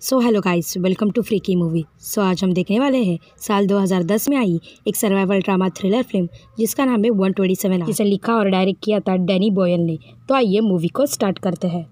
So hello guys, welcome to freaky movie. आज हम देखने वाले हैं साल 2010 में आई एक सर्वाइवल ड्रामा थ्रिलर फिल्म जिसका नाम है 127 जिसे लिखा और डायरेक्ट किया था डैनी बॉयल ने। तो आइए मूवी को स्टार्ट करते हैं।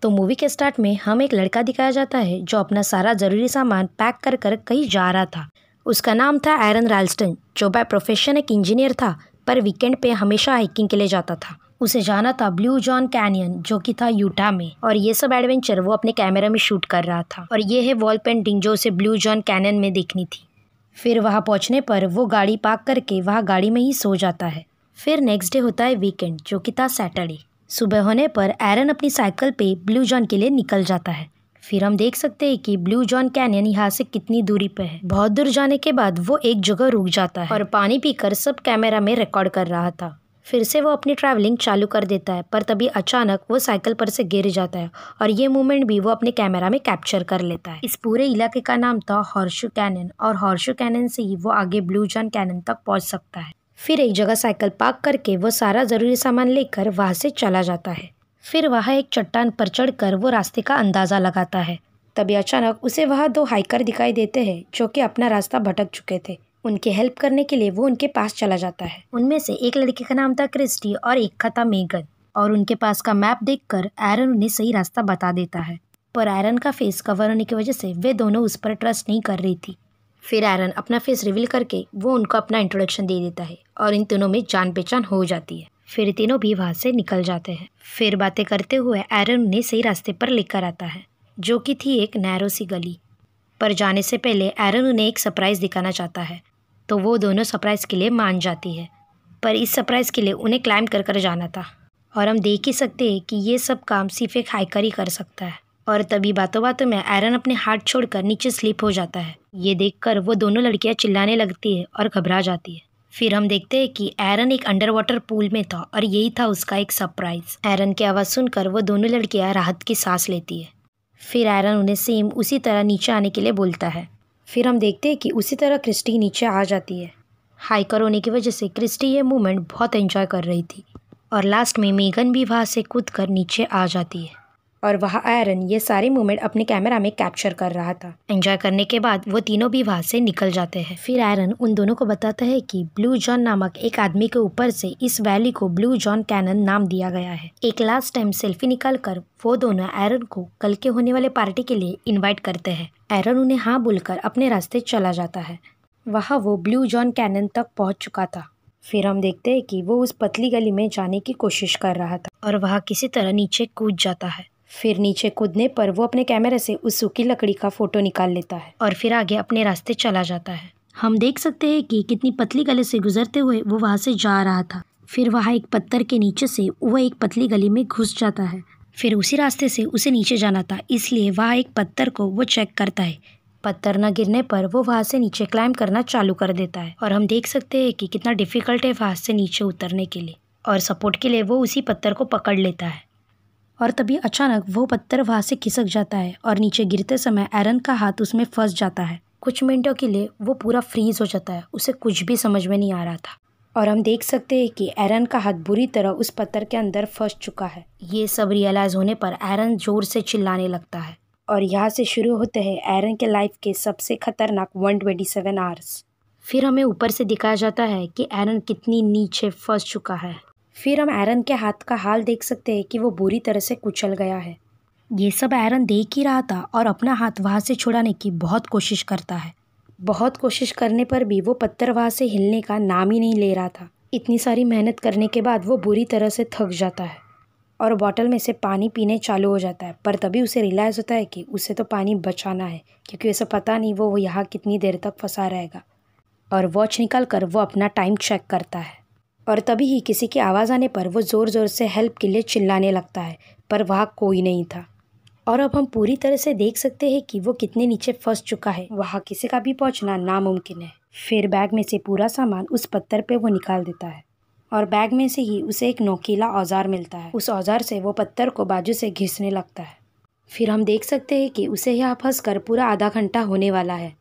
तो मूवी के स्टार्ट में हम एक लड़का दिखाया जाता है जो अपना सारा ज़रूरी सामान पैक कर कर कहीं जा रहा था। उसका नाम था एरन रैल्स्टन, जो बाय प्रोफेशन एक इंजीनियर था पर वीकेंड पे हमेशा हाइकिंग के लिए जाता था। उसे जाना था ब्लू जॉन कैनियन, जो कि था यूटा में, और ये सब एडवेंचर वो अपने कैमरा में शूट कर रहा था। और ये है वॉल पेंटिंग जो उसे ब्लू जॉन कैनियन में देखनी थी। फिर वहाँ पहुँचने पर वो गाड़ी पार्क करके वहाँ गाड़ी में ही सो जाता है। फिर नेक्स्ट डे होता है वीकेंड, जो कि था सैटरडे। सुबह होने पर एरन अपनी साइकिल पे ब्लू जॉन के लिए निकल जाता है। फिर हम देख सकते हैं कि ब्लू जॉन कैनियन यहाँ से कितनी दूरी पे है। बहुत दूर जाने के बाद वो एक जगह रुक जाता है और पानी पीकर सब कैमरा में रिकॉर्ड कर रहा था। फिर से वो अपनी ट्रैवलिंग चालू कर देता है, पर तभी अचानक वो साइकिल पर से गिर जाता है और ये मूवमेंट भी वो अपने कैमरा में कैप्चर कर लेता है। इस पूरे इलाके का नाम था हॉर्शू कैनन, और हॉर्शू कैनन से ही वो आगे ब्लू जॉन कैनन तक पहुंच सकता है। फिर एक जगह साइकिल पार्क करके वो सारा जरूरी सामान लेकर वहां से चला जाता है। फिर वहाँ एक चट्टान पर चढ़कर वो रास्ते का अंदाजा लगाता है। तभी अचानक उसे वहाँ दो हाइकर दिखाई देते हैं जो कि अपना रास्ता भटक चुके थे। उनके हेल्प करने के लिए वो उनके पास चला जाता है। उनमें से एक लड़के का नाम था क्रिस्टी और एक का था मेगन, और उनके पास का मैप देखकर एरन उन्हें सही रास्ता बता देता है। पर एरन का फेस कवर होने की वजह से वे दोनों उस पर ट्रस्ट नहीं कर रही थी। फिर एरन अपना फेस रिवील करके वो उनको अपना इंट्रोडक्शन दे देता है और इन तीनों में जान पहचान हो जाती है। फिर तीनों भी वहाँ से निकल जाते हैं। फिर बातें करते हुए एरन उन्हें सही रास्ते पर लेकर आता है, जो कि थी एक नैरो सी गली। पर जाने से पहले एरन उन्हें एक सरप्राइज दिखाना चाहता है, तो वो दोनों सरप्राइज़ के लिए मान जाती है। पर इस सरप्राइज़ के लिए उन्हें क्लाइंब कर कर जाना था, और हम देख ही सकते हैं कि ये सब काम सिर्फ एक हाइकर ही कर सकता है। और तभी बातों बातों में एरन अपने हाथ छोड़कर नीचे स्लिप हो जाता है। ये देखकर वो दोनों लड़कियां चिल्लाने लगती है और घबरा जाती है। फिर हम देखते हैं कि एरन एक अंडर वाटर पूल में था और यही था उसका एक सरप्राइज। एरन की आवाज़ सुनकर वो दोनों लड़कियां राहत की सांस लेती है। फिर एरन उन्हें सेम उसी तरह नीचे आने के लिए बोलता है। फिर हम देखते हैं कि उसी तरह क्रिस्टी नीचे आ जाती है। हाइकर होने की वजह से क्रिस्टी ये मूवमेंट बहुत एंजॉय कर रही थी, और लास्ट में मेगन भी वहाँ से कूद कर नीचे आ जाती है। और वहाँ एरन ये सारी मूवमेंट अपने कैमरा में कैप्चर कर रहा था। एंजॉय करने के बाद वो तीनों भी वहाँ से निकल जाते हैं। फिर एरन उन दोनों को बताता है कि ब्लू जॉन नामक एक आदमी के ऊपर से इस वैली को ब्लू जॉन कैनन नाम दिया गया है। एक लास्ट टाइम सेल्फी निकालकर वो दोनों एरन को कल के होने वाले पार्टी के लिए इन्वाइट करते हैं। एरन उन्हें हाँ बोलकर अपने रास्ते चला जाता है। वहाँ वो ब्लू जॉन कैनन तक पहुँच चुका था। फिर हम देखते हैं कि वो उस पतली गली में जाने की कोशिश कर रहा था और वहाँ किसी तरह नीचे कूद जाता है। फिर नीचे कूदने पर वो अपने कैमरे से उस सूखी लकड़ी का फोटो निकाल लेता है और फिर आगे अपने रास्ते चला जाता है। हम देख सकते हैं कि कितनी पतली गली से गुजरते हुए वो वहाँ से जा रहा था। फिर वहाँ एक पत्थर के नीचे से वो एक पतली गली में घुस जाता है। फिर उसी रास्ते से उसे नीचे जाना था, इसलिए वहाँ एक पत्थर को वो चेक करता है। पत्थर न गिरने पर वो वहाँ से नीचे क्लाइंब करना चालू कर देता है, और हम देख सकते हैं कि कितना डिफिकल्ट है वहाँ से नीचे उतरने के लिए। और सपोर्ट के लिए वो उसी पत्थर को पकड़ लेता है, और तभी अचानक वो पत्थर वहाँ से खिसक जाता है और नीचे गिरते समय एरन का हाथ उसमें फंस जाता है। कुछ मिनटों के लिए वो पूरा फ्रीज हो जाता है, उसे कुछ भी समझ में नहीं आ रहा था। और हम देख सकते हैं कि एरन का हाथ बुरी तरह उस पत्थर के अंदर फंस चुका है। ये सब रियलाइज होने पर एरन जोर से चिल्लाने लगता है, और यहाँ से शुरू होते हैं एरन के लाइफ के सबसे खतरनाक 127 आवर्स। फिर हमें ऊपर से दिखाया जाता है कि एरन कितनी नीचे फंस चुका है। फिर हम एरन के हाथ का हाल देख सकते हैं कि वो बुरी तरह से कुचल गया है। ये सब एरन देख ही रहा था और अपना हाथ वहाँ से छुड़ाने की बहुत कोशिश करता है। बहुत कोशिश करने पर भी वो पत्थर वहाँ से हिलने का नाम ही नहीं ले रहा था। इतनी सारी मेहनत करने के बाद वो बुरी तरह से थक जाता है और बॉटल में से पानी पीने चालू हो जाता है। पर तभी उसे रियलाइज़ होता है कि उसे तो पानी बचाना है, क्योंकि उसे पता नहीं वो यहाँ कितनी देर तक फंसा रहेगा। और वॉच निकाल कर वो अपना टाइम चेक करता है, और तभी ही किसी की आवाज़ आने पर वो ज़ोर ज़ोर से हेल्प के लिए चिल्लाने लगता है, पर वहाँ कोई नहीं था। और अब हम पूरी तरह से देख सकते हैं कि वो कितने नीचे फंस चुका है। वहाँ किसी का भी पहुँचना नामुमकिन है। फिर बैग में से पूरा सामान उस पत्थर पे वो निकाल देता है, और बैग में से ही उसे एक नोकीला औजार मिलता है। उस औजार से वो पत्थर को बाजू से घिसने लगता है। फिर हम देख सकते हैं कि उसे यहाँ फंस कर पूरा आधा घंटा होने वाला है,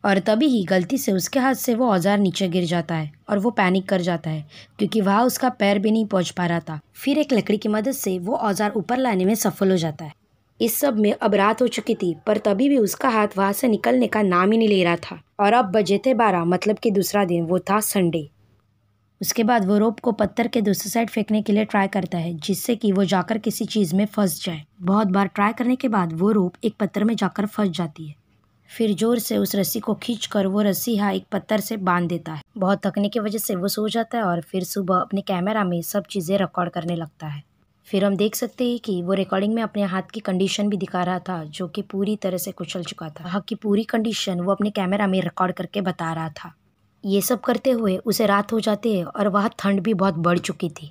और तभी ही गलती से उसके हाथ से वो औजार नीचे गिर जाता है और वो पैनिक कर जाता है, क्योंकि वहाँ उसका पैर भी नहीं पहुँच पा रहा था। फिर एक लकड़ी की मदद से वो औजार ऊपर लाने में सफल हो जाता है। इस सब में अब रात हो चुकी थी, पर तभी भी उसका हाथ वहाँ से निकलने का नाम ही नहीं ले रहा था। और अब बजे थे 12, मतलब कि दूसरा दिन, वो था संडे। उसके बाद वो रोप को पत्थर के दूसरी साइड फेंकने के लिए ट्राई करता है, जिससे कि वो जाकर किसी चीज़ में फंस जाए। बहुत बार ट्राई करने के बाद वो रोप एक पत्थर में जाकर फंस जाती है। फिर जोर से उस रस्सी को खींचकर वो रस्सी यहाँ एक पत्थर से बांध देता है। बहुत थकने की वजह से वो सो जाता है और फिर सुबह अपने कैमरा में सब चीज़ें रिकॉर्ड करने लगता है। फिर हम देख सकते हैं कि वो रिकॉर्डिंग में अपने हाथ की कंडीशन भी दिखा रहा था, जो कि पूरी तरह से कुचल चुका था। वहाँ की पूरी कंडीशन वो अपने कैमरा में रिकॉर्ड करके बता रहा था। ये सब करते हुए उसे रात हो जाती है और वहाँ ठंड भी बहुत बढ़ चुकी थी।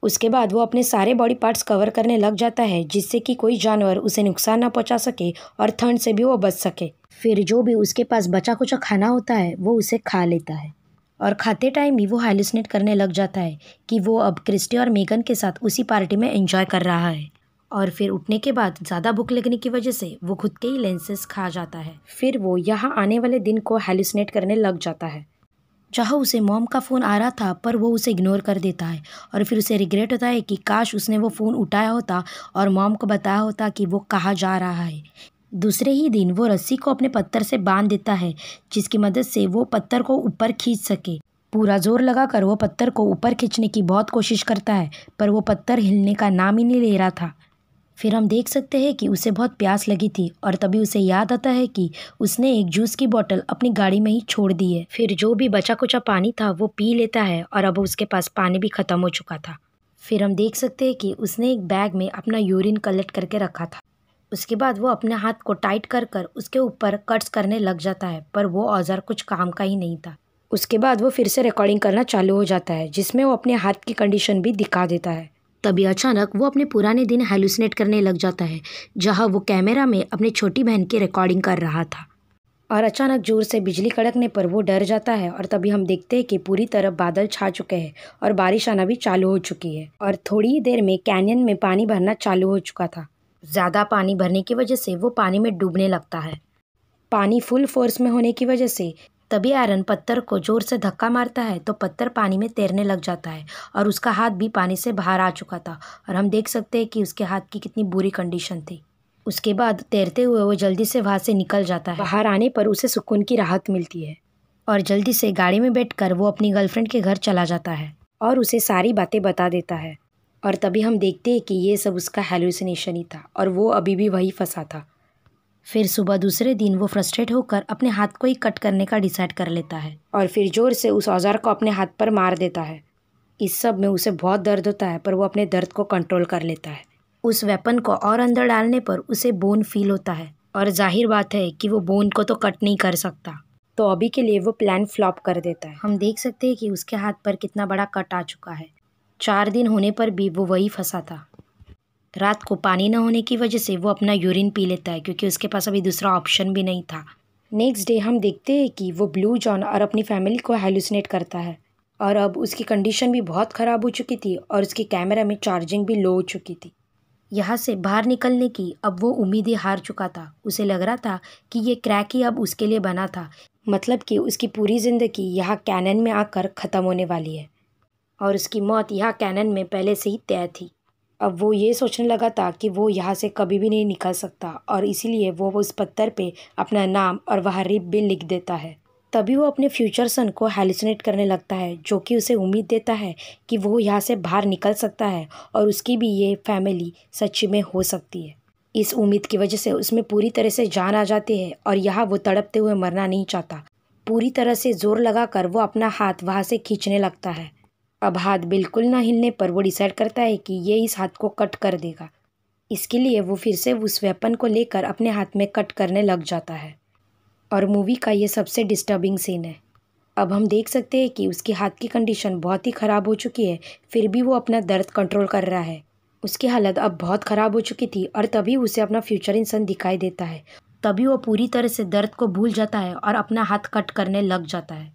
उसके बाद वो अपने सारे बॉडी पार्ट्स कवर करने लग जाता है, जिससे कि कोई जानवर उसे नुकसान ना पहुंचा सके और ठंड से भी वो बच सके। फिर जो भी उसके पास बचा कुचा खाना होता है वो उसे खा लेता है। और खाते टाइम भी वो हैलुसिनेट करने लग जाता है कि वो अब क्रिस्टी और मेगन के साथ उसी पार्टी में एंजॉय कर रहा है। और फिर उठने के बाद ज़्यादा भूख लगने की वजह से वो खुद के ही लेंसेस खा जाता है। फिर वो यहाँ आने वाले दिन को हैलुसिनेट करने लग जाता है, जहाँ उसे मॉम का फ़ोन आ रहा था, पर वो उसे इग्नोर कर देता है। और फिर उसे रिग्रेट होता है कि काश उसने वो फ़ोन उठाया होता और मॉम को बताया होता कि वो कहाँ जा रहा है। दूसरे ही दिन वो रस्सी को अपने पत्थर से बांध देता है, जिसकी मदद से वो पत्थर को ऊपर खींच सके। पूरा जोर लगाकर वो पत्थर को ऊपर खींचने की बहुत कोशिश करता है, पर वो पत्थर हिलने का नाम ही नहीं ले रहा था। फिर हम देख सकते हैं कि उसे बहुत प्यास लगी थी और तभी उसे याद आता है कि उसने एक जूस की बोतल अपनी गाड़ी में ही छोड़ दी है। फिर जो भी बचा कुचा पानी था वो पी लेता है और अब उसके पास पानी भी ख़त्म हो चुका था। फिर हम देख सकते हैं कि उसने एक बैग में अपना यूरिन कलेक्ट करके रखा था। उसके बाद वो अपने हाथ को टाइट कर कर उसके ऊपर कट्स करने लग जाता है, पर वो औजार कुछ काम का ही नहीं था। उसके बाद वो फिर से रिकॉर्डिंग करना चालू हो जाता है, जिसमें वो अपने हाथ की कंडीशन भी दिखा देता है। तभी अचानक वो अपने पुराने दिन हैलुसिनेट करने लग जाता है, जहाँ वो कैमरा में अपनी छोटी बहन की रिकॉर्डिंग कर रहा था। और अचानक जोर से बिजली कड़कने पर वो डर जाता है और तभी हम देखते हैं कि पूरी तरफ बादल छा चुके हैं और बारिश आना भी चालू हो चुकी है। और थोड़ी ही देर में कैनियन में पानी भरना चालू हो चुका था। ज़्यादा पानी भरने की वजह से वो पानी में डूबने लगता है। पानी फुल फोर्स में होने की वजह से तभी एरन पत्थर को जोर से धक्का मारता है, तो पत्थर पानी में तैरने लग जाता है और उसका हाथ भी पानी से बाहर आ चुका था। और हम देख सकते हैं कि उसके हाथ की कितनी बुरी कंडीशन थी। उसके बाद तैरते हुए वो जल्दी से वहाँ से निकल जाता है। बाहर आने पर उसे सुकून की राहत मिलती है और जल्दी से गाड़ी में बैठकर वो अपनी गर्लफ्रेंड के घर चला जाता है और उसे सारी बातें बता देता है। और तभी हम देखते हैं कि ये सब उसका हैलुसिनेशन ही था और वो अभी भी वही फंसा था। फिर सुबह दूसरे दिन वो फ्रस्ट्रेट होकर अपने हाथ को ही कट करने का डिसाइड कर लेता है और फिर जोर से उस औजार को अपने हाथ पर मार देता है। इस सब में उसे बहुत दर्द होता है, पर वो अपने दर्द को कंट्रोल कर लेता है। उस वेपन को और अंदर डालने पर उसे बोन फील होता है और जाहिर बात है कि वो बोन को तो कट नहीं कर सकता, तो अभी के लिए वो प्लान फ्लॉप कर देता है। हम देख सकते हैं कि उसके हाथ पर कितना बड़ा कट आ चुका है। 4 दिन होने पर भी वो वही फंसा था। रात को पानी न होने की वजह से वो अपना यूरिन पी लेता है, क्योंकि उसके पास अभी दूसरा ऑप्शन भी नहीं था। नेक्स्ट डे हम देखते हैं कि वो ब्लू जॉन और अपनी फैमिली को हैलुसिनेट करता है और अब उसकी कंडीशन भी बहुत ख़राब हो चुकी थी और उसकी कैमरा में चार्जिंग भी लो हो चुकी थी। यहाँ से बाहर निकलने की अब वो उम्मीद ही हार चुका था। उसे लग रहा था कि ये क्रैक ही अब उसके लिए बना था, मतलब कि उसकी पूरी ज़िंदगी यहाँ कैनन में आकर ख़त्म होने वाली है और उसकी मौत यहाँ कैनन में पहले से ही तय थी। अब वो ये सोचने लगा था कि वो यहाँ से कभी भी नहीं निकल सकता और इसीलिए वो उस पत्थर पे अपना नाम और वहाँ रिप भी लिख देता है। तभी वो अपने फ्यूचर सन को हैलुसिनेट करने लगता है, जो कि उसे उम्मीद देता है कि वो यहाँ से बाहर निकल सकता है और उसकी भी ये फैमिली सच्ची में हो सकती है। इस उम्मीद की वजह से उसमें पूरी तरह से जान आ जाती है और यहाँ वो तड़पते हुए मरना नहीं चाहता। पूरी तरह से जोर लगाकर वो अपना हाथ वहाँ से खींचने लगता है। अब हाथ बिल्कुल ना हिलने पर वो डिसाइड करता है कि ये इस हाथ को कट कर देगा। इसके लिए वो फिर से उस वेपन को लेकर अपने हाथ में कट करने लग जाता है और मूवी का ये सबसे डिस्टर्बिंग सीन है। अब हम देख सकते हैं कि उसकी हाथ की कंडीशन बहुत ही ख़राब हो चुकी है, फिर भी वो अपना दर्द कंट्रोल कर रहा है। उसकी हालत अब बहुत ख़राब हो चुकी थी और तभी उसे अपना फ्यूचर इंसान दिखाई देता है। तभी वो पूरी तरह से दर्द को भूल जाता है और अपना हाथ कट करने लग जाता है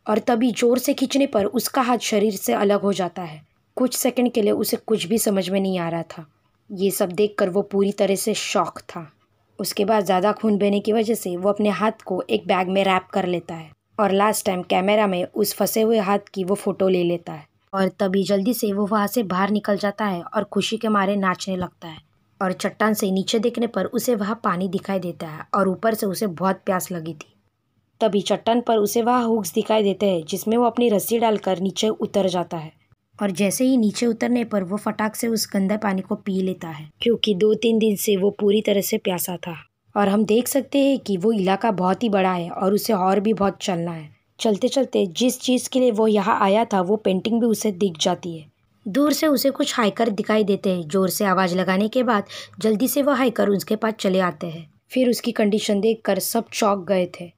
और तभी जोर से खींचने पर उसका हाथ शरीर से अलग हो जाता है। कुछ सेकंड के लिए उसे कुछ भी समझ में नहीं आ रहा था। ये सब देखकर वो पूरी तरह से शॉक था। उसके बाद ज़्यादा खून बहने की वजह से वो अपने हाथ को एक बैग में रैप कर लेता है और लास्ट टाइम कैमरा में उस फंसे हुए हाथ की वो फ़ोटो ले लेता है और तभी जल्दी से वो वहाँ से बाहर निकल जाता है और खुशी के मारे नाचने लगता है। और चट्टान से नीचे देखने पर उसे वहाँ पानी दिखाई देता है और ऊपर से उसे बहुत प्यास लगी थी। तभी चट्टान पर उसे वहाँ हुक्स दिखाई देते हैं जिसमें वो अपनी रस्सी डालकर नीचे उतर जाता है और जैसे ही नीचे उतरने पर वो फटाक से उस गंदा पानी को पी लेता है क्योंकि 2-3 दिन से वो पूरी तरह से प्यासा था। और हम देख सकते हैं कि वो इलाका बहुत ही बड़ा है और उसे और भी बहुत चलना है। चलते चलते जिस चीज़ के लिए वो यहाँ आया था वो पेंटिंग भी उसे दिख जाती है। दूर से उसे कुछ हाइकर दिखाई देते हैं। जोर से आवाज़ लगाने के बाद जल्दी से वो हाइकर उसके पास चले आते हैं। फिर उसकी कंडीशन देखकर सब चौंक गए थे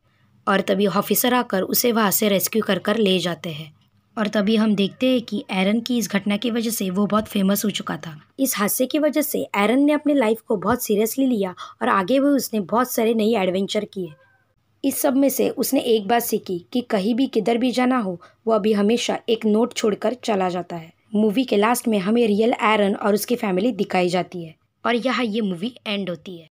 और तभी ऑफिसर आकर उसे वहाँ से रेस्क्यू कर ले जाते हैं। और तभी हम देखते हैं कि एरन की इस घटना की वजह से वो बहुत फेमस हो चुका था। इस हादसे की वजह से एरन ने अपनी लाइफ को बहुत सीरियसली लिया और आगे भी उसने बहुत सारे नए एडवेंचर किए। इस सब में से उसने एक बात सीखी कि कहीं भी किधर भी जाना हो वो अभी हमेशा एक नोट छोड़कर चला जाता है। मूवी के लास्ट में हमें रियल एरन और उसकी फैमिली दिखाई जाती है और यहाँ ये मूवी एंड होती है।